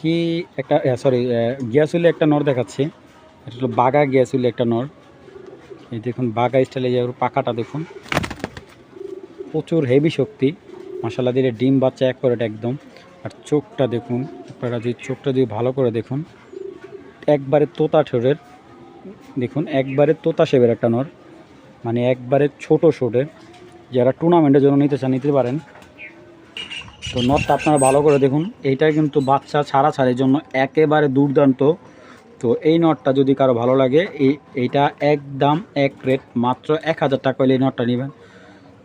পাখি একটা সরি গিয়াসুলি একটা নর দেখাচ্ছি। এটা হলো বাঘা গিয়াসুলি একটা নর। এই দেখুন বাঘা স্টাইলে যে পাখাটা দেখুন, প্রচুর হেভি শক্তি। মশালা দিলে ডিম বাচ্চা এক করে একদম। আর চোখটা দেখুন, আপনারা যদি চোখটা যদি ভালো করে দেখুন, একবারে তোতা ঠোঁটের দেখুন, একবারে তোতা শেপের একটা নর, মানে একবারে ছোট ছোটের। যারা টুর্নামেন্টের জন্য নিতে চান নিতে পারেন। তো নটটা আপনারা ভালো করে দেখুন, এইটা কিন্তু বাচ্চা ছাড়াছাড়ির জন্য একেবারে দুর্দান্ত। তো এই নটটা যদি কারো ভালো লাগে, এইটা একদম এক রেট মাত্র 1000 টাকা হলে এই নটটা নেবেন।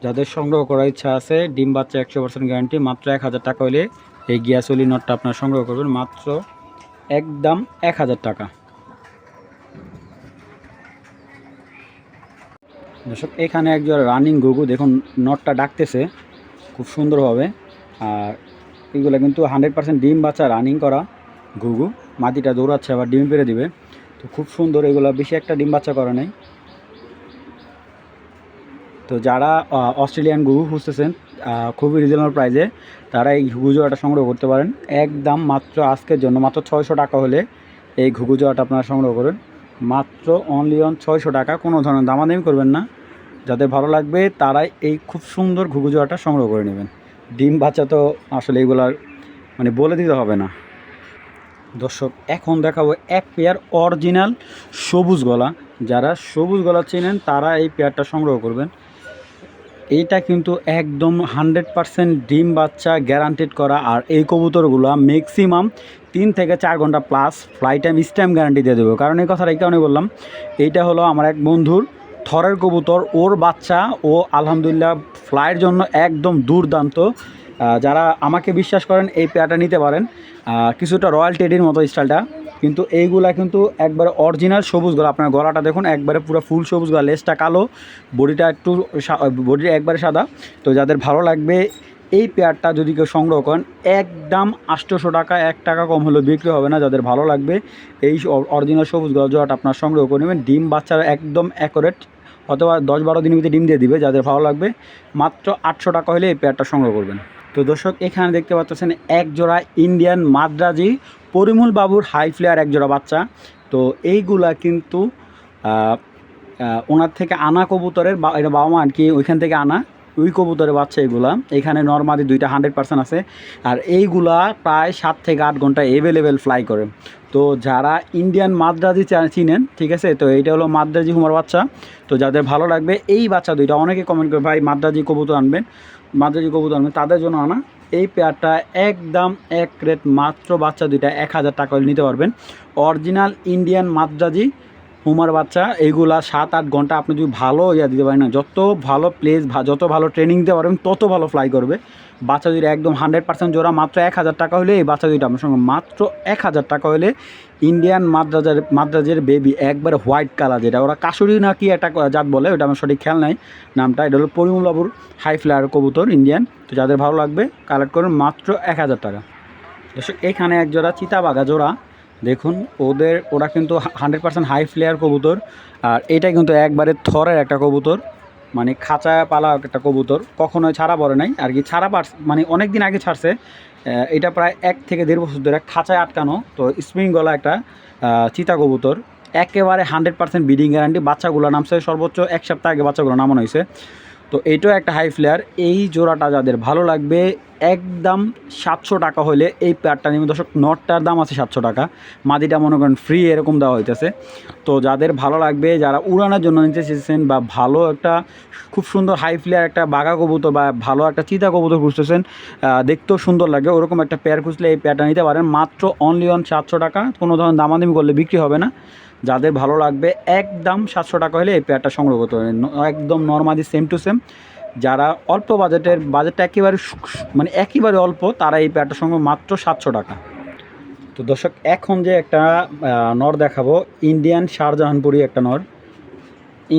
যাদের সংগ্রহ করার ইচ্ছা আছে, ডিম বাচ্চা 100% গ্যারান্টি, মাত্র 1000 টাকা হলে এই গিয়াসুলি নটটা আপনারা সংগ্রহ করবেন, মাত্র একদম 1000 টাকা। দর্শক এখানে একজন রানিং ঘুঘু দেখুন, নটটা ডাকতেছে খুব সুন্দরভাবে। আর এগুলো কিন্তু 100% ডিম বাচ্চা রানিং করা ঘুঘু। মাটিটা দৌড়াচ্ছে, আবার ডিম পেড়ে দিবে। তো খুব সুন্দর, এগুলো বেশি একটা ডিম বাচ্চা করে নাই। তো যারা অস্ট্রেলিয়ান ঘুঘু খুঁজতেছেন খুবই রিজনেবল প্রাইসে, তারা এই ঘুঘু জোড়াটা সংগ্রহ করতে পারেন। একদম মাত্র আজকের জন্য মাত্র 600 টাকা হলে এই ঘুঘু জোড়াটা আপনারা সংগ্রহ করেন, মাত্র অনলি অন 600 টাকা। কোনো ধরনের দামাদামি করবেন না। যাদের ভালো লাগবে তারাই এই খুব সুন্দর ঘুঘু জোড়াটা সংগ্রহ করে নেবেন। ডিম বাচ্চা তো আসলে এগুলার মানে বলে দিতে হবে না। দর্শক এখন দেখাবো এক পেয়ার অরিজিনাল সবুজ গলা। যারা সবুজ গলা চেনেন তারা এই পেয়ারটা সংগ্রহ করবেন। এইটা কিন্তু একদম 100% ডিম বাচ্চা গ্যারান্টেড করা। আর এই কবুতরগুলো ম্যাক্সিমাম 3 থেকে 4 ঘন্টা plus fly time stamp guarantee দিয়ে দেবো। কারণ এই কথাটা এই কারণে বললাম, এইটা হলো আমার এক বন্ধুর থরের কবুতর, ওর বাচ্চা ও আলহামদুলিল্লাহ ফ্লাইয়ের জন্য একদম দুর্দান্ত। যারা আমাকে বিশ্বাস করেন এই পেয়ারটা নিতে পারেন। কিছুটা রয়্যাল টেডির মতো স্টাইলটা, কিন্তু এইগুলা কিন্তু একবারে অরিজিনাল সবুজ গলা। আপনার গলাটা দেখুন, একবারে পুরো ফুল সবুজ গলা, লেজটা কালো, বডিটা একটু বডিটা একবারে সাদা। তো যাদের ভালো লাগবে এই পেয়ারটা যদি কেউ সংগ্রহ করেন, একদম 800 টাকা, 1 টাকা কম হলেও বিক্রি হবে না। যাদের ভালো লাগবে এই অরিজিনাল সবুজ গলা জোড়াটা আপনার সংগ্রহ করে নেবেন। ডিম বাচ্চার একদম অ্যাকুরেট, অথবা 10-12 দিনের ভিতরে ডিম দিয়ে দিবে। যাদের ভালো লাগবে মাত্র 800 টাকা হলে এই পেয়ারটা সংগ্রহ করবেন। তো দর্শক এখানে দেখতে পাচ্ছেন এক জোড়া ইন্ডিয়ান মাদ্রাজি পরিমল বাবুর হাই ফ্লেয়ার এক জোড়া বাচ্চা। তো এইগুলা কিন্তু ওনার থেকে আনা কবুতরের, এটা বাবা মা আর কি ওইখান থেকে আনা ওই কবুতরের বাচ্চা এগুলা। এখানে নর্মাদি দুইটা 100% আছে। আর এইগুলা প্রায় 7 থেকে 8 ঘন্টা এভেলেবেল ফ্লাই করে। তো যারা ইন্ডিয়ান মাদ্রাজি চিনেন, ঠিক আছে, তো এইটা হলো মাদ্রাজি হুমার বাচ্চা। তো যাদের ভালো লাগবে এই বাচ্চা দুইটা, অনেকে কমেন্ট করে ভাই মাদ্রাজি কবুতর আনবেন, মাদ্রাজি কবুতর আনবেন, তাদের জন্য আনা এই পেয়ারটা একদম এক রেট মাত্র বাচ্চা দুইটা 1000 টাকা নিতে পারবেন। অরিজিনাল ইন্ডিয়ান মাদ্রাজি হুমার বাচ্চা। এইগুলা 7-8 ঘন্টা আপনি যদি ভালো দিতে পারেন না, যত ভালো প্লেস যত ভালো ট্রেনিং দিতে পারবেন তত ভালো ফ্লাই করবে। বাচ্চা দুইটা একদম 100% জোড়া, মাত্র 1000 টাকা হলে এই বাচ্চা দুইটা আপনার সঙ্গে, মাত্র 1000 টাকা হলে ইন্ডিয়ান মাদ্রাজের বেবি, একবারে হোয়াইট কালার, যেটা ওরা কাশুরি না কি একটা জাত বলে, ওটা আমার সঠিক খেয়াল নাই নামটা। এটা হলো পরিমল বাবুর হাই ফ্লায়ার কবুতর ইন্ডিয়ান। তো যাদের ভালো লাগবে কালেক্ট করুন, মাত্র 1000 টাকা। এখানে এক জোড়া চিতাবাঘা জোড়া দেখুন, ওরা কিন্তু 100% হাই ফ্লেয়ার কবুতর। আর এটা কিন্তু একবারে থরের একটা কবুতর, মানে খাঁচায় পালা একটা কবুতর, কখনোই ছাড়া পড়ে নাই আর কি। ছাড়া মানে অনেক দিন আগে ছাড়ছে। এটা প্রায় 1 থেকে 1.5 বছর ধরে খাঁচায় আটকানো। তো স্প্রিং গলা একটা চিতা কবুতর, একেবারে 100% ব্রিডিং গ্যারান্টি। বাচ্চাগুলো নামছে সর্বোচ্চ 1 সপ্তাহ আগে বাচ্চাগুলো নামানো হয়েছে। তো এইটাও একটা হাই ফ্লেয়ার। এই জোড়াটা যাদের ভালো লাগবে একদম 700 টাকা হলে এই পেয়ারটা নেবেন। দর্শক নটটার দাম আছে 700 টাকা, মাদিটা মনে করেন ফ্রি এরকম দেওয়া হইতেছে। তো যাদের ভালো লাগবে, যারা উড়ানোর জন্য নিতে চেয়েছেন, বা ভালো একটা খুব সুন্দর হাই ফ্লেয়ার একটা বাঘা কবুতর বা ভালো একটা চিতা কবুতর খুঁজতেছেন, দেখতেও সুন্দর লাগে, ওরকম একটা পেয়ার খুঁজলে এই পেয়ারটা নিতে পারেন, মাত্র অনলি অন 700 টাকা। কোনো ধরনের দামাদামি করলে বিক্রি হবে না। যাদের ভালো লাগবে একদম 700 টাকা হলে এই পেয়ারটা সংগ্রহ করতে পারেন, একদম নর্মালি সেম টু সেম। যারা অল্প বাজেটটা একেবারে মানে একেবারে অল্প, তারা এই পেয়ারটার সঙ্গে মাত্র 700 টাকা। তো দর্শক এখন যে একটা নর দেখাবো, ইন্ডিয়ান শাহজাহানপুরি একটা নর।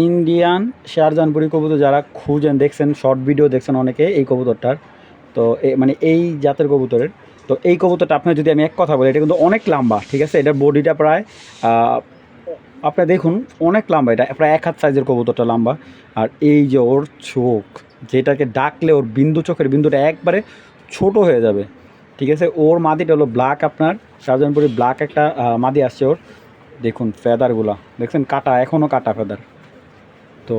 ইন্ডিয়ান শাহজাহানপুরি কবুতর যারা খুঁজেন, দেখছেন শর্ট ভিডিও দেখছেন অনেকে এই কবুতরটার। তো মানে এই জাতের কবুতরের, তো এই কবুতরটা আপনার যদি আমি এক কথা বলি, এটা কিন্তু অনেক লম্বা, ঠিক আছে। এটার বডিটা প্রায় আপনারা দেখুন অনেক লম্বা, এটা প্রায় 1 হাত সাইজের কবুতরটা লম্বা। আর এই যে ওর চোখ, যেটাকে ডাকলে ওর চোখের বিন্দুটা একবারে ছোট হয়ে যাবে, ঠিক আছে। ওর মাদিটা হলো ব্ল্যাক, আপনার শাহজাহানপুরি ব্ল্যাক একটা মাদি আসছে ওর। দেখুন ফেদারগুলো দেখছেন, কাটা, এখনও কাটা ফেদার। তো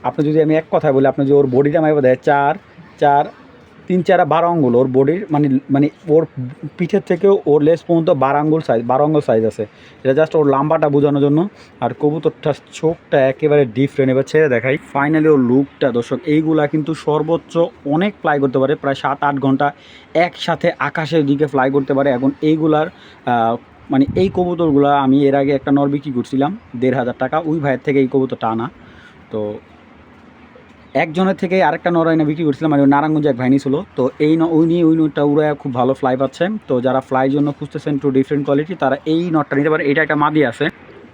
আপনি যদি আমি এক কথায় বলি, আপনি যদি ওর বডিটা মাইবা দেয় 4 4 3 4 12 আঙ্গুল ওর বডির, মানে মানে ওর পিঠের থেকেও ওর লেস পর্যন্ত 12 আঙ্গুল সাইজ, 12 আঙ্গুল সাইজ আছে। এটা জাস্ট ওর লাম্বাটা বোঝানোর জন্য। আর কবুতরটার চোখটা একেবারে ডিফারেন্ট। এবার ছেড়ে দেখাই ফাইনালি ওর লুকটা। দর্শক এইগুলা কিন্তু সর্বোচ্চ অনেক ফ্লাই করতে পারে, প্রায় 7-8 ঘন্টা একসাথে আকাশের দিকে ফ্লাই করতে পারে। এখন এইগুলার মানে এই কবুতরগুলো আমি এর আগে একটা নর বিক্রি করছিলাম 1500 টাকা, ওই ভাইয়ের থেকে এই কবুতরটা আনা। তো একজনের থেকে আরেকটা নর এনে বিক্রি করছিলাম, মানে নারায়ণগঞ্জে এক ভাইনি ছিল। তো এই ওই নটটা উড়ে খুব ভালো ফ্লাই পাচ্ছে। তো যারা ফ্লাইয়ের জন্য খুঁজতেছেন একটু ডিফারেন্ট কোয়ালিটি, তারা এই নটটা নিতে পারে। এটা একটা মাদি আছে,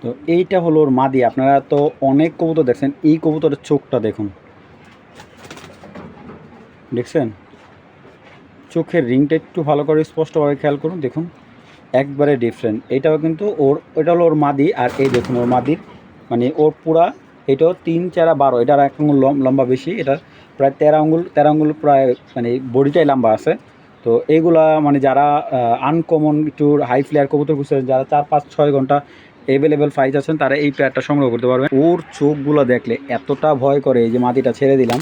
তো এইটা হলো ওর মাদি। আপনারা তো অনেক কবুতর দেখছেন, এই কবুতরের চোখটা দেখুন, দেখছেন চোখের রিংটা একটু ভালো করে স্পষ্টভাবে খেয়াল করুন, দেখুন একবারে ডিফারেন্ট। এইটাও কিন্তু ওর, এটা হলো ওর মাদি। আর এই দেখুন ওর মাদির মানে ওর পুরা, এটাও 3 4 12, এটার 1 আঙুল লম্বা বেশি, এটা প্রায় 13 আঙুল প্রায়, মানে বডিটাই লম্বা আছে। তো এইগুলা মানে যারা আনকমন একটু হাই ফ্লেয়ার কবুতর খুঁজছেন, যারা 4-5-6 ঘন্টা অ্যাভেলেবেল ফাইজ আছেন, তারা এই পেয়ারটা সংগ্রহ করতে পারবেন। ওর চোখগুলো দেখলে এতটা ভয় করে, এই যে মাদিটা ছেড়ে দিলাম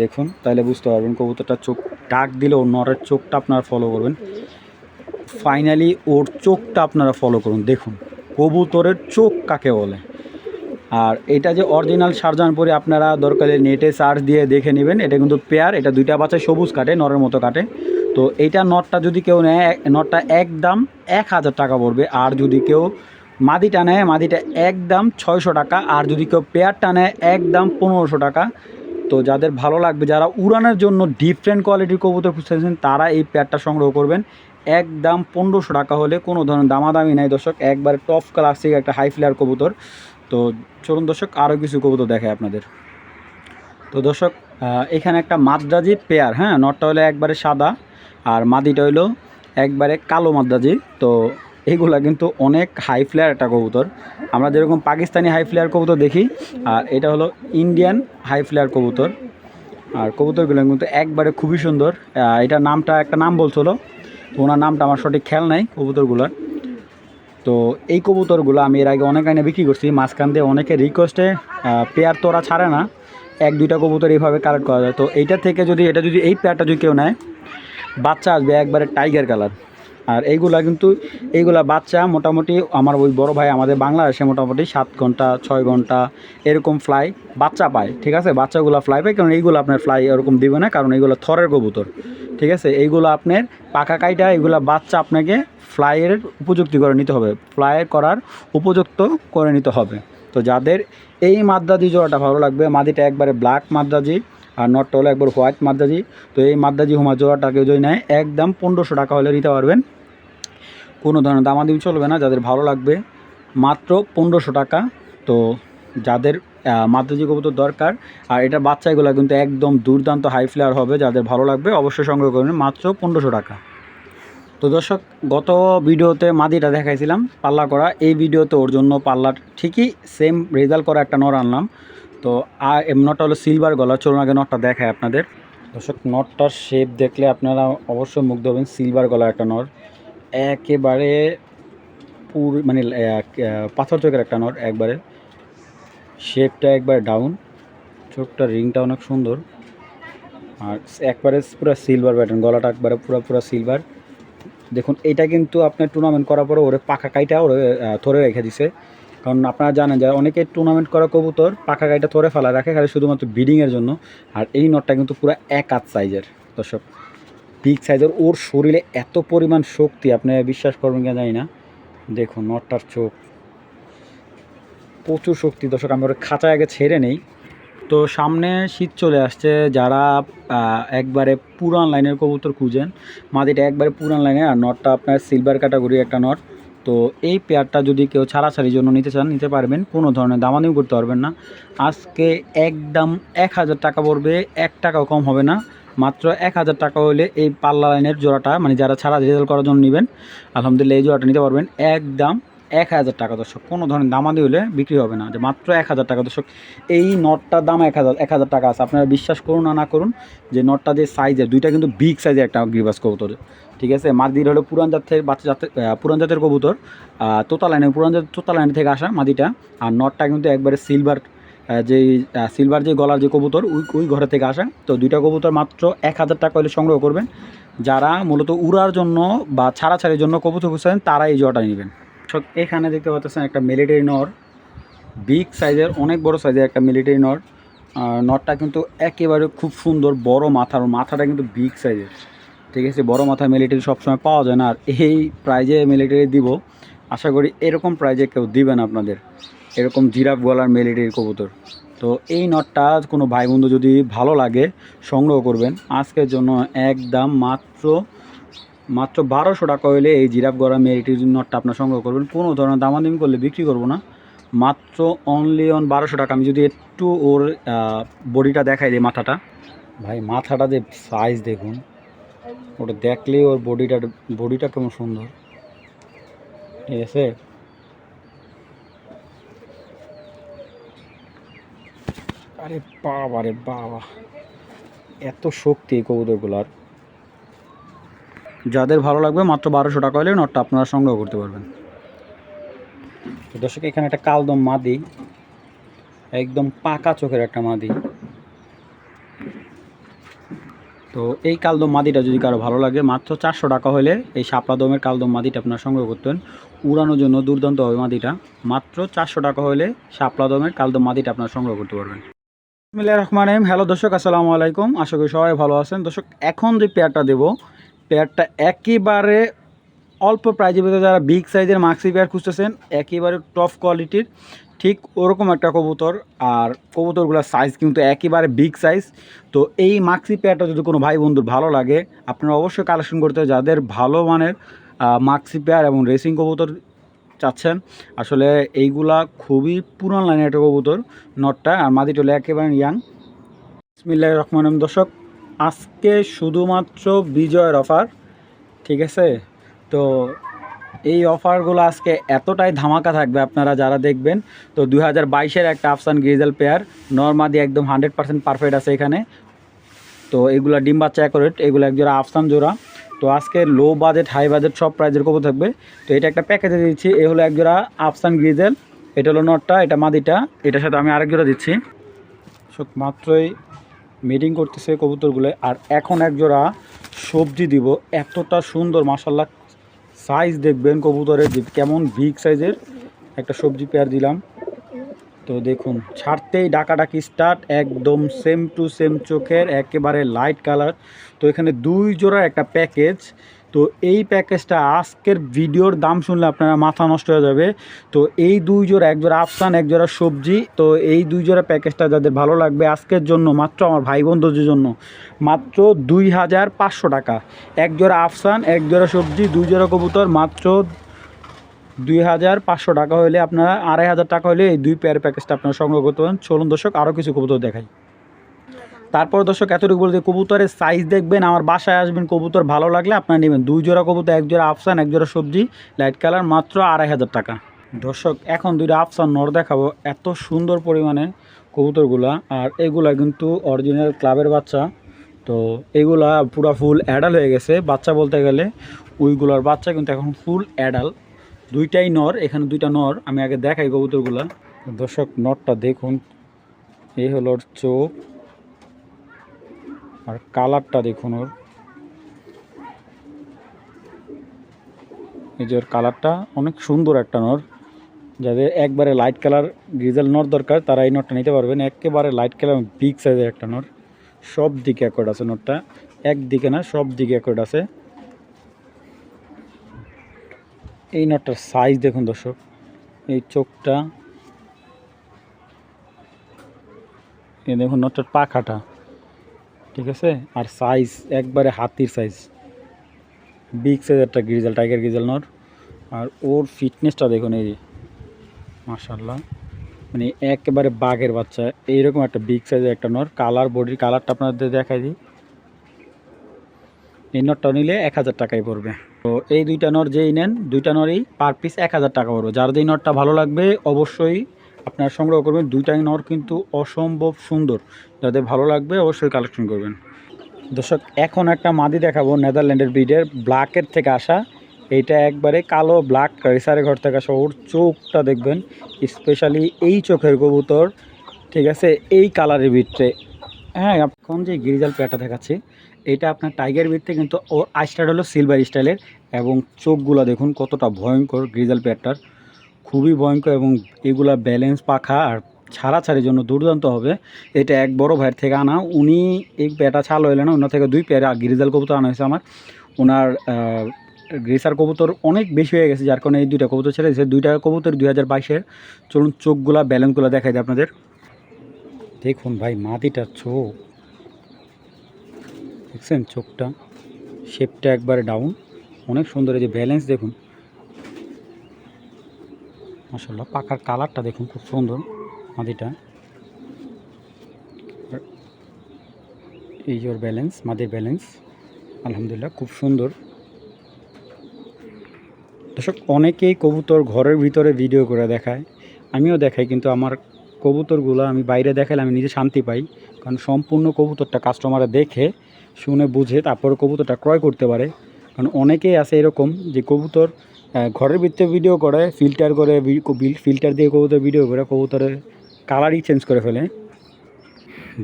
দেখুন, তাহলে বুঝতে পারবেন কবুতরটার চোখ ডাক দিলে ওর নরের চোখটা আপনারা ফলো করবেন। ফাইনালি ওর চোখটা আপনারা ফলো করুন, দেখুন কবুতরের চোখ কাকে বলে। আর এটা যে অরিজিনাল শাহজাহানপুরি, আপনারা দরকারে নেটে সার্চ দিয়ে দেখে নেবেন। এটা কিন্তু পেয়ার, এটা দুইটা বাচ্চা সবুজ কাটে, নরের মতো কাটে। তো এইটা নটটা যদি কেউ নেয়, নটটা একদম 1000 টাকা পড়বে। আর যদি কেউ মাদিটা নেয়, মাদিটা একদম 600 টাকা। আর যদি কেউ পেয়ারটা নেয়, একদম 1500 টাকা। তো যাদের ভালো লাগবে, যারা উড়ানোর জন্য ডিফারেন্ট কোয়ালিটির কবুতর খুঁজতেছেন, তারা এই পেয়ারটা সংগ্রহ করবেন। একদম 1500 টাকা হলে কোনো ধরনের দামাদামি নাই দর্শক, একবারে টপ ক্লাসিক একটা হাই ফ্লেয়ার কবুতর। তো চলুন দর্শক আরও কিছু কবুতর দেখায় আপনাদের। তো দর্শক এখানে একটা মাদ্রাজি পেয়ার, হ্যাঁ, নটটা হলো একবারে সাদা আর মাদিটা হইলো একবারে কালো মাদ্রাজি। তো এইগুলা কিন্তু অনেক হাই ফ্লেয়ার একটা কবুতর। আমরা যেরকম পাকিস্তানি হাই ফ্লেয়ার কবুতর দেখি, আর এটা হলো ইন্ডিয়ান হাই ফ্লেয়ার কবুতর। আর কবুতরগুলো কিন্তু একবারে খুবই সুন্দর। এটা নামটা একটা নাম বলছিল, তো ওনার নামটা আমার সঠিক খেয়াল নাই কবুতরগুলোর। তো এই কবুতরগুলো আমি এর আগে অনেক আইনে বিক্রি করছি, মাঝখান দিয়ে অনেকের রিকোয়েস্টে পেয়ার তো ওরা ছাড়ে না, 1-2টা কবুতর এইভাবে কালেক্ট করা যায়। তো এইটা থেকে যদি এই পেয়ারটা যদি কেউ নেয়, বাচ্চা আসবে একবারে টাইগার কালার। আর এইগুলা বাচ্চা মোটামুটি আমার ওই বড় ভাই আমাদের বাংলাদেশে মোটামুটি 7 ঘন্টা 6 ঘন্টা এরকম ফ্লাই বাচ্চা পায়, ঠিক আছে। বাচ্চাগুলো ফ্লাই পায়, কারণ এইগুলো আপনার ফ্লাই এরকম দিবে না, কারণ এইগুলো থরের কবুতর, ঠিক আছে। এইগুলো আপনার পাকা কাইটা, এইগুলো বাচ্চা আপনাকে ফ্লাইয়ের উপযুক্ত করে নিতে হবে, ফ্লাই করার উপযুক্ত করে নিতে হবে। তো যাদের এই মাদ্রাজি জোড়াটা ভালো লাগবে, মাদিটা একবারে ব্ল্যাক মাদ্রাজি আর নটটা হলো একবার হোয়াইট মাদ্রাজি। তো এই মাদ্রাজি হুমা জোড়াটাকে যদি নেয়, একদম 1500 টাকা হলে নিতে পারবেন, কোনো ধরনের দামাদামি চলবে না। যাদের ভালো লাগবে মাত্র 1500 টাকা। তো যাদের মাদ্রাজি কবুতর দরকার, আর এটা বাচ্চাগুলো কিন্তু একদম দুর্দান্ত হাই ফ্লেয়ার হবে, যাদের ভালো লাগবে অবশ্যই সংগ্রহ করবেন, মাত্র 1500 টাকা। তো দর্শক গত ভিডিওতে মাদিটা দেখাইছিলাম পাল্লা করা, এই ভিডিওতে ওর জন্য পাল্লার ঠিকই সেম রেজাল্ট করা একটা নর আনলাম। তো আর নটটা হলো সিলভার গলা। চলুন আগে নটটা দেখায় আপনাদের। দর্শক নটটার শেপ দেখলে আপনারা অবশ্যই মুগ্ধ হবেন। সিলভার গলা একটা নর, একেবারে মানে পাথর চোখের একটা নর, একবারে শেপটা একবারে ডাউন, চোখটা রিংটা অনেক সুন্দর। আর একবারে পুরো সিলভার প্যাটার্ন, গলাটা একবারে পুরো সিলভার। দেখুন এটা কিন্তু আপনার টুর্নামেন্ট করার পরে ওরে পাখা কাইটা ওরে ধরে রেখে দিছে, কারণ আপনারা জানেন যে অনেকে টুর্নামেন্ট করা কবুতর পাখা কাইটা ধরে ফেলা রাখে খালি শুধুমাত্র ব্রিডিংয়ের জন্য। আর এই নটটা কিন্তু পুরো 1 হাত সাইজের দর্শক, বিগ সাইজের। ওর শরীরে এত পরিমাণ শক্তি, আপনি বিশ্বাস করবেন কিনা জানি না। দেখুন নটটার চোখ, প্রচুর শক্তি দর্শক। আমি ওর খাঁচায় আগে ছেড়ে নেই। তো সামনে শীত চলে আসছে, যারা একবারে পুরান লাইনের কবুতর খুঁজেন, মাদিটা একবারে পুরান লাইনের, আর নটটা আপনার সিলভার ক্যাটাগরি একটা নট। তো এই পেয়ারটা যদি কেউ ছাড়াছাড়ির জন্য নিতে চান, নিতে পারবেন, কোনো ধরনের দামাদামি করতে পারবেন না। আজকে একদম 1000 টাকা পড়বে, 1 টাকাও কম হবে না, মাত্র 1000 টাকা হলে এই পাল্লা লাইনের জোড়াটা, মানে যারা ছাড়া রেজাল্ট করার জন্য নেবেন, আলহামদুলিল্লাহ এই জোড়াটা নিতে পারবেন একদম 1000 টাকা দর্শক। কোনো ধরনের দামাদি হলে বিক্রি হবে না, যে মাত্র 1000 টাকা দর্শক। এই নটটার দাম 1000 টাকা আছে। আপনারা বিশ্বাস করুন না করুন, যে নটটা যে সাইজের, দুইটা কিন্তু বিগ সাইজের একটা গ্রিবাস কবুতর, ঠিক আছে। মাদির হলো পুরান জাতের বাচ্চা জাতের পুরান জাতের কবুতর, তোতা লাইনের পুরান জাতের তোতা লাইন থেকে আসা মাদিটা। আর নটটা কিন্তু একবারে সিলভার, যেই সিলভার যে গলার যে কবুতর ওই ঘরে থেকে আসা। তো দুইটা কবুতর মাত্র 1000 টাকা হলে সংগ্রহ করবেন। যারা মূলত উড়ার জন্য বা ছাড়াছাড়ির জন্য কবুতর খুঁজছেন তারা এই জোড়াটা নেবেন। এখানে দেখতে পাচ্ছেন একটা মিলিটারি নর, বিগ সাইজের, অনেক বড় সাইজের একটা মিলিটারি নর। নটটা কিন্তু একেবারে খুব সুন্দর, বড় মাথার, মাথাটা কিন্তু বিগ সাইজের। ঠিক আছে, বড় মাথার মিলিটারি সবসময় পাওয়া যায় না, আর এই প্রাইজে মিলিটারি দিব আশা করি এরকম প্রাইজে কেউ দিবেন আপনাদের, এরকম জিরাফ গলার মিলিটারি কবুতর। তো এই নটটা কোনো ভাই বন্ধু যদি ভালো লাগে সংগ্রহ করবেন আজকের জন্য, একদম মাত্র 1200 টাকা হলে এই জিরাফ গলা মিলিটারি নটটা আপনার সংগ্রহ করবেন। কোনো ধরনের দামাদামি করলে বিক্রি করবো না, মাত্র অনলি অন 1200 টাকা। আমি যদি একটু ওর বডিটা দেখাই দিই, মাথাটা ভাই, মাথাটা যে সাইজ দেখুন, ওটা দেখলে ওর বডিটা কেমন সুন্দর। ঠিক আছে, আরে বাবা রে বাবা, এত শক্তি এই কবুতরগুলার। যাদের ভালো লাগবে মাত্র 1200 টাকা হলে নটটা আপনারা সংগ্রহ করতে পারবেন। তো দর্শক, এখানে একটা কালদম মাদি, একদম পাকা চোখের একটা মাদি। তো এই কালদম মাদিটা যদি কারো ভালো লাগে মাত্র 400 টাকা হলে এই শাপলা দমের কালদম মাদিটা আপনারা সংগ্রহ করতেন। উড়ানোর জন্য দুর্দান্ত হবে মাদিটা। মাত্র 400 টাকা হলে শাপলা দমের কালদম মাদিটা আপনারা সংগ্রহ করতে পারবেন। বিসমিল্লাহির রহমানির রহিম। হ্যালো দর্শক, আসসালামু আলাইকুম, আশা করি সবাই ভালো আছেন। দর্শক, এখন যে পেয়ারটা দেবো, পেয়ারটা একেবারে অল্প প্রাইজের ভিতরে যারা বিগ সাইজের মাক্সি পেয়ার খুঁজতেছেন, একেবারে টপ কোয়ালিটির ঠিক ওরকম একটা কবুতর। আর কবুতরগুলোর সাইজ কিন্তু একেবারে বিগ সাইজ। তো এই মাক্সি পেয়ারটা যদি কোনো ভাই বন্ধুর ভালো লাগে আপনারা অবশ্যই কালেকশন করতে হবে। যাদের ভালো মানের মাক্সি পেয়ার এবং রেসিং কবুতর চাচ্ছেন, আসলে এইগুলা খুবই পুরান লাইনের একটা কবুতর নটটা, আর মাদিটা হলে একেবারে ইয়াং। বিসমিল্লাহির রহমানির রহিম। দর্শক, আজকে শুধুমাত্র বিজয়ের অফার, ঠিক আছে। তো এই অফারগুলো আজকে এতটাই ধামাকা থাকবে, আপনারা যারা দেখবেন। তো 2022-এর একটা আফসান গ্রিজেল পেয়ার, নর্মাদি একদম 100% পারফেক্ট আছে এখানে। তো এগুলো ডিম বাচ্চা অ্যাকোরেট, এগুলো এক জোড়া আফসান জোড়া। তো আজকে লো বাজেট হাই বাজেট সব প্রাইজের কবুতর থাকবে। তো এটা একটা প্যাকেজে দিচ্ছি, এ হলো এক জোড়া আফসান গ্রিজেল, এটা হলো নটটা, এটা মাদিটা, এটার সাথে আমি আরেক জোড়া দিচ্ছি। সব মাত্রই মিটিং করতেছে কবুতরগুলো। আর এখন এক জোড়া সবজি দিব, এতটা সুন্দর মাশাল্লাহ, সাইজ দেখবেন কবুতরের যে কেমন বিগ সাইজের একটা সবজি পেয়ার দিলাম। তো দেখুন, ছাড়তেই ডাকাডাকি স্টার্ট, একদম সেম টু সেম চোখের, একেবারে লাইট কালার। তো এখানে 2 জোড়ার একটা প্যাকেজ। তো এই প্যাকেজটা আজকের ভিডিওর দাম শুনলে আপনারা মাথা নষ্ট হয়ে যাবে। তো এই 2 জোড়া, এক জোড়া আফসান এক জোড়া সবজি, তো এই 2 জোড়া প্যাকেজটা যাদের ভালো লাগবে আজকের জন্য মাত্র আমার ভাই বন্ধুদের জন্য মাত্র 2500 টাকা। এক জোড়া আফসান এক জোড়া সবজি 2 জোড়া কবুতর মাত্র 2500 টাকা হলে আপনারা 2500 টাকা হলে এই 2 পেয়ার প্যাকেজটা আপনারা সংগ্রহ করতে পারেন। চলুন দর্শক, আরও কিছু কবুতর দেখাই। তারপর দর্শক, এতটুকু বলতে কবুতরের সাইজ দেখবেন, আমার বাসায় আসবেন, কবুতর ভালো লাগলে আপনারা নেবেন। 2 জোড়া কবুতর, এক জোড়া আফসান এক জোড়া সবজি লাইট কালার, মাত্র 2500 টাকা। দর্শক, এখন 2টা আফসান নর দেখাবো, এত সুন্দর পরিমাণে কবুতরগুলা। আর এগুলা কিন্তু অরিজিনাল ক্লাবের বাচ্চা। তো এগুলা পুরা ফুল অ্যাডাল হয়ে গেছে, বাচ্চা বলতে গেলে ওইগুলার বাচ্চা কিন্তু এখন ফুল অ্যাডাল। 2টাই নর, এখানে 2টা নর। আমি আগে দেখাই কবুতরগুলা। দর্শক, নরটা দেখুন, এই হলো ওর চোখ, আর কালারটা দেখুন ওর, এই যে ওর কালারটা অনেক সুন্দর একটা নর। যাদের একবারে লাইট কালার গ্রিজেল নর দরকার তারা এই নরটা নিতে পারবেন। একেবারে লাইট কালার বিগ সাইজের একটা নর, সব দিকে অ্যাকর্ড আছে নরটা, একদিকে না সব দিকে অ্যাকর্ড আছে। এই নটটার সাইজ দেখুন দর্শক, এই চোখটা, এই দেখুন নটটার পাখাটা, ঠিক আছে। আর সাইজ একবারে হাতির সাইজ, বিগ সাইজ একটা গ্রিজেল, টাইগার গ্রিজেল নর। আর ওর ফিটনেসটা দেখুন, এই মাশাল্লাহ, মানে একেবারে বাঘের বাচ্চা, এইরকম একটা বিগ সাইজের একটা নর। কালার, বডির কালারটা আপনাদের দেখাই দিই। এই নটটা নিলে 1000 টাকাই পড়বে। তো এই 2টা নর যেই নেন, 2টা নরই পার পিস 1000 টাকা পড়বে। যার যেই নটটা ভালো লাগবে অবশ্যই আপনারা সংগ্রহ করবেন। 2টাই নর কিন্তু অসম্ভব সুন্দর, যাদের ভালো লাগবে অবশ্যই কালেকশন করবেন। দর্শক এখন একটা মাদি দেখাবো নেদারল্যান্ডের ব্রিডের ব্ল্যাকের থেকে আসা। এইটা একবারে কালো ব্ল্যাক রেসারের ঘর থেকে আসা। ওর চোখটা দেখবেন, স্পেশালি এই চোখের কবুতর, ঠিক আছে, এই কালারের ভিতরে। হ্যাঁ, এখন যে গ্রিজাল পেয়ারটা দেখাচ্ছি এটা আপনার টাইগার ভিতরে, কিন্তু ওর আইসটা হলো সিলভার স্টাইলের এবং চোখগুলো দেখুন কতটা ভয়ঙ্কর। গ্রিজাল পেয়ারটার খুবই ভয়ঙ্কর এবং এগুলা ব্যালেন্স পাখা আর ছাড়াছাড়ির জন্য দুর্দান্ত হবে। এটা এক বড় ভাইয়ের থেকে আনা, উনি এই পেয়ারটা ছাড় হইলে না, ওনার থেকে 2 পেয়ার গ্রিজাল কবুতর আনা হয়েছে আমার। ওনার গ্রেসার কবুতর অনেক বেশি হয়ে গেছে, যার কারণে এই 2টা কবুতর ছেড়ে দিয়েছে। 2টা কবুতর 2022-এর। চলুন চোখগুলা ব্যালেন্সগুলো দেখাই দিই আপনাদের। দেখুন ভাই, মাদিটার চোখ দেখছেন, চোখটা শেপটা একবারে ডাউন, অনেক সুন্দর। এই যে ব্যালেন্স দেখুন, মাশাআল্লাহ। পাখার কালারটা দেখুন খুব সুন্দর মাদিটা। এই যে ওর ব্যালেন্স, মাদির ব্যালেন্স আলহামদুলিল্লাহ খুব সুন্দর। দর্শক অনেকেই কবুতর ঘরের ভিতরে ভিডিও করে দেখায়, আমিও দেখাই, কিন্তু আমার কবুতরগুলো আমি বাইরে দেখালে আমি নিজে শান্তি পাই। কারণ সম্পূর্ণ কবুতরটা কাস্টমারে দেখে শুনে বুঝে তারপরে কবুতরটা ক্রয় করতে পারে। কারণ অনেকেই আছে এরকম যে কবুতর ঘরের ভিতরে ভিডিও করে, ফিল্টার করে, ফিল্টার দিয়ে কবুতর ভিডিও করে কবুতরের কালারই চেঞ্জ করে ফেলে।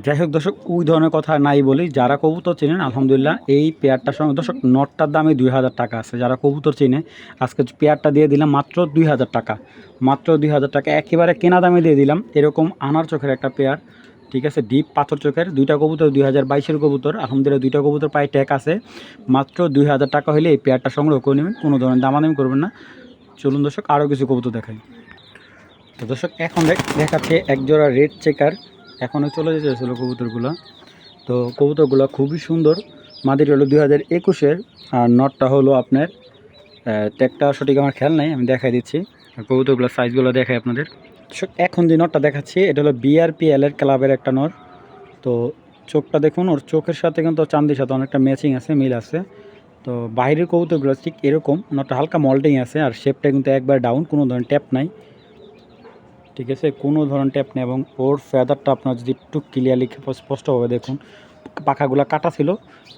যাই হোক দর্শক, ওই ধরনের কথা নাই বলি। যারা কবুতর চেনেন আলহামদুলিল্লাহ, এই পেয়ারটার সঙ্গে দর্শক নটটার দামে 2000 টাকা আছে। যারা কবুতর চেনে আজকে পেয়ারটা দিয়ে দিলাম মাত্র 2000 টাকা, মাত্র 2000 টাকা একেবারে কেনা দামে দিয়ে দিলাম। এরকম আনার চোখের একটা পেয়ার, ঠিক আছে, ডিপ পাথর চোখের 2টা কবুতর, 2022-এর কবুতর আলহামদুলিল্লাহ। 2টা কবুতর পায়ে ট্যাগ আছে। মাত্র 2000 টাকা হলে এই পেয়ারটা সংগ্রহ করে নেবেন, কোনো ধরনের দামাদামি করবেন না। চলুন দর্শক আরও কিছু কবুতর দেখাই। তো দর্শক এখন দেখাচ্ছে একজোড়া রেড চেকার। এখনও চলে যেতে হয়েছিল কবুতরগুলো। তো কবুতরগুলো খুবই সুন্দর। মাদির হলো 2021-এর, আর নটটা হলো আপনার ট্যাগটা সঠিক আমার খেয়াল নাই, আমি দেখাই দিচ্ছি। আর কবুতরগুলোর সাইজগুলো দেখাই আপনাদের। এখন যে নটটা দেখাচ্ছি এটা হলো BRPL-এর ক্লাবের একটা নর। তো চোখটা দেখুন, ওর চোখের সাথে কিন্তু চান্দির সাথে অনেকটা ম্যাচিং আছে, মিল আছে। তো বাইরের কবুতরগুলো ঠিক এরকম, নটটা হালকা মল্টিং আছে আর শেপটা কিন্তু একবার ডাউন, কোনো ধরনের ট্যাপ নাই, ঠিক আছে, কোনো ধরনের ট্যাপ নেই। এবং ওর ফেদারটা আপনার যদি একটু ক্লিয়ারলি স্পষ্টভাবে দেখুন, পাখাগুলো কাটা ছিল,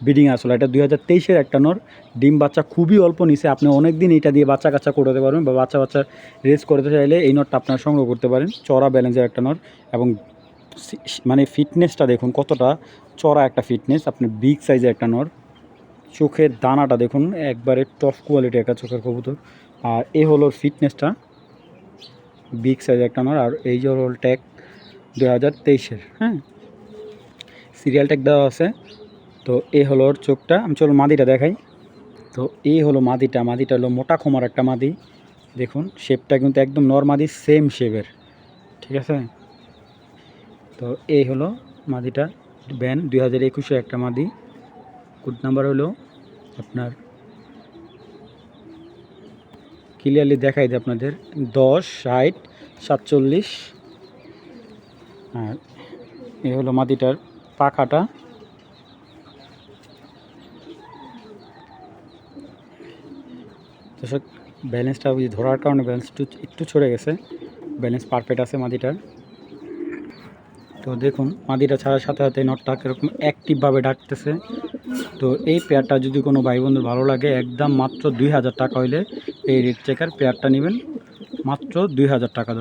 ব্রিডিং আসলে। এটা 2023-এর একটা নর, ডিম বাচ্চা খুবই অল্প নিচে। আপনি অনেক দিন এটা দিয়ে বাচ্চা কাচ্চা করতে পারবেন, বা বাচ্চা রেস করতে চাইলে এই নরটা আপনারা সংগ্রহ করতে পারেন। চড়া ব্যালেন্সের একটা নর এবং মানে ফিটনেসটা দেখুন কতটা চড়া একটা ফিটনেস, আপনি বিগ সাইজের একটা নর। চোখের দানাটা দেখুন, একবারে টপ কোয়ালিটি একটা চোখের কবুতর। আর এই হলো ফিটনেসটা, বিগ সাইজ একটা নর। আর এই যে হল ট্যাগ 2023-এর, হ্যাঁ, সিরিয়াল ট্যাগ দেওয়া আছে। তো এই হলো ওর চোখটা। আমি চলো মাদিটা দেখাই। তো এই হলো মাদিটা হলো মোটা খোমার একটা মাদি। দেখুন শেপটা কিন্তু একদম নরমাদি সেম শেপের, ঠিক আছে। তো এই হলো মাদিটা, ব্যান 2021-এর একটা মাদি। কোড নাম্বার হলো আপনার, ক্লিয়ারলি দেখাই দিই আপনাদের, 10/60/47। আর এই হলো মাদিটার পাখাটা। দর্শক ব্যালেন্সটা ওই ধরার কারণে ব্যালেন্স একটু ছড়ে গেছে, ব্যালেন্স পারফেক্ট আছে মাদিটার। তো দেখুন মাদিটা ছাড়ার সাথে সাথে নটটা কীরকম অ্যাক্টিভভাবে ডাকতেছে। তো এই পেয়ারটা যদি কোনো ভাই বন্ধুর ভালো লাগে, একদম মাত্র 2000 টাকা হইলে এই রেড চেকার পেয়ারটা নেবেন, মাত্র 2000 টাকা।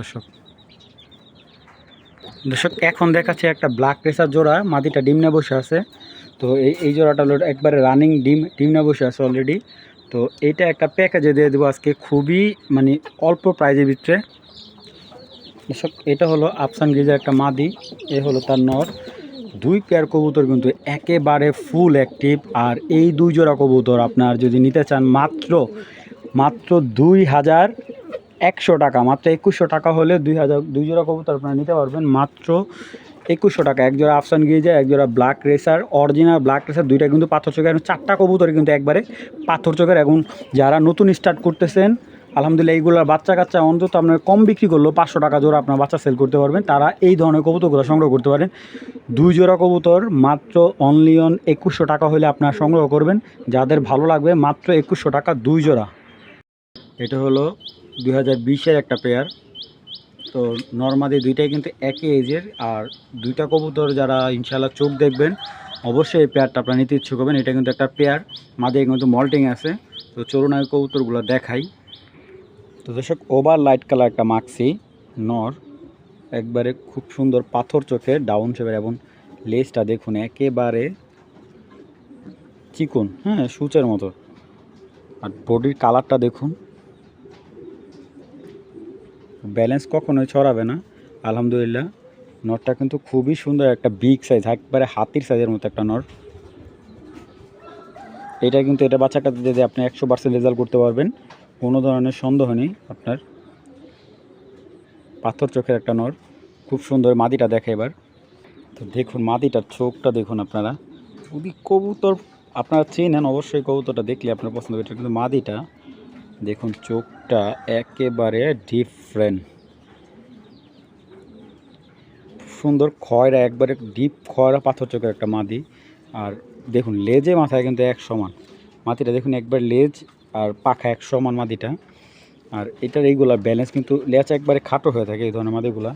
দর্শক এখন দেখাচ্ছে একটা ব্ল্যাক রেসার জোড়া, মাদিটা ডিম নিয়ে বসে আছে। তো এই জোড়াটা হলো একবারে রানিং ডিম নিয়ে বসে আছে অলরেডি। তো এইটা একটা প্যাকেজে দিয়ে দেবো আজকে, খুবই মানে অল্প প্রাইজের ভিতরে। দর্শক এটা হলো আফসান গিজার একটা মাদি, এ হলো তার নর। 2 পেয়ার কবুতর কিন্তু একেবারে ফুল অ্যাক্টিভ। আর এই 2 জোড়া কবুতর আপনার যদি নিতে চান মাত্র 2100 টাকা, মাত্র 2100 টাকা হলে 2 জোড়া কবুতর আপনারা নিতে পারবেন মাত্র 2100 টাকা। এক জোড়া আফসান গিজা, এক জোড়া black racer, original black racer, 2টা কিন্তু পাথর চোখের। 4টা কবুতর কিন্তু একবারে পাথর চোখের। এখন যারা নতুন স্টার্ট করতেছেন আলহামদুলিল্লাহ, এইগুলোর বাচ্চা কাচ্চা অন্তত আপনার কম বিক্রি করলেও 500 টাকা জোড়া আপনার বাচ্চা সেল করতে পারবেন, তারা এই ধরনের কবুতরগুলো সংগ্রহ করতে পারেন। 2 জোড়া কবুতর মাত্র অনলি অন 2100 টাকা হলে আপনারা সংগ্রহ করবেন। যাদের ভালো লাগবে মাত্র 2100 টাকা 2 জোড়া। এটা হলো 2020-এর একটা পেয়ার, তো নর্মাদি দুইটাই কিন্তু একই এজের। আর দুইটা কবুতর যারা ইনশাল্লাহ চোখ দেখবেন অবশ্যই এই পেয়ারটা আপনারা নিতে ইচ্ছুক হবেন। এটা কিন্তু একটা পেয়ার, মাদিয়ে কিন্তু মল্টিং আছে। তো চলুন আগে কবুতরগুলো দেখাই। তো দর্শক, ওভার লাইট কালার একটা মাক্সি নর, একবারে খুব সুন্দর পাথর চোখে ডাউন শেপের, এবং লেজটা দেখুন একেবারে চিকন, হ্যাঁ সূচের মতো। আর বডির কালারটা দেখুন, ব্যালেন্স কখনোই ছড়াবে না। আলহামদুলিল্লাহ নরটা কিন্তু খুবই সুন্দর, একটা বিগ সাইজ, একবারে হাতির সাইজের মতো একটা নর। এটা কিন্তু এটা বাচ্চাটাতে যদি আপনি 100% রেজাল্ট করতে পারবেন, কোনো ধরনের সন্দেহ নেই আপনার। পাথর চোখের একটা নর, খুব সুন্দর। মাদিটা দেখে এবার। তো দেখুন মাদিটার চোখটা দেখুন আপনারা, যদি কবুতর আপনারা চেনেন অবশ্যই কবুতরটা দেখলে আপনার পছন্দ হবে। কিন্তু মাদিটা দেখুন চোখটা একেবারে ডিফারেন্ট, সুন্দর খয়রা, একবারে ডিপ খয়রা পাথর চোখের একটা মাদি। আর দেখুন লেজে মাথায় কিন্তু এক সমান মাদিটা, দেখুন একবার লেজ আর পাখা এক সমান মাদিটা। আর এটার এইগুলা ব্যালেন্স কিন্তু লেজ একবারে খাটো হয়ে থাকে এই ধরনের মাদিগুলা।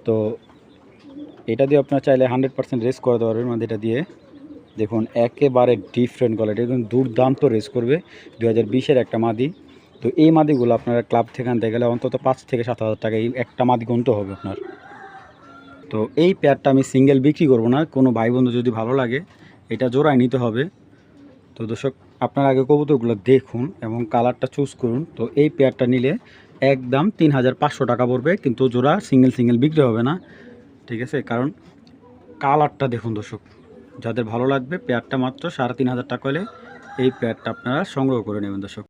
তো এটা দিয়ে আপনার চাইলে 100% রেস করে দেওয়া পারবেন মাদিটা দিয়ে। দেখুন একেবারে ডিফারেন্ট কোয়ালিটি, একদম দুর্দান্ত রেস করবে। 2020-এর একটা মাদি। তো এই মাদিগুলো আপনারা ক্লাব থেকে আনতে গেলে অন্তত 5 থেকে 7,000 টাকা এই একটা মাদি গুনতে হবে আপনার। তো এই পেয়ারটা আমি সিঙ্গেল বিক্রি করব না, কোনো ভাই বন্ধু যদি ভালো লাগে এটা জোড়ায় নিতে হবে। তো দর্শক, আপনারা আগে কবুতরগুলো দেখুন এবং কালারটা চুজ করুন। তো এই পেয়ারটা নিলে একদম 3,500 টাকা পড়বে, কিন্তু জোড়া সিঙ্গেল বিক্রি হবে না, ঠিক আছে? কারণ কালারটা দেখুন দর্শক, যাদের ভালো লাগবে পেয়ারটা মাত্র 3,500 টাকা হলে এই পেয়ারটা আপনারা সংগ্রহ করে নেবেন দর্শক।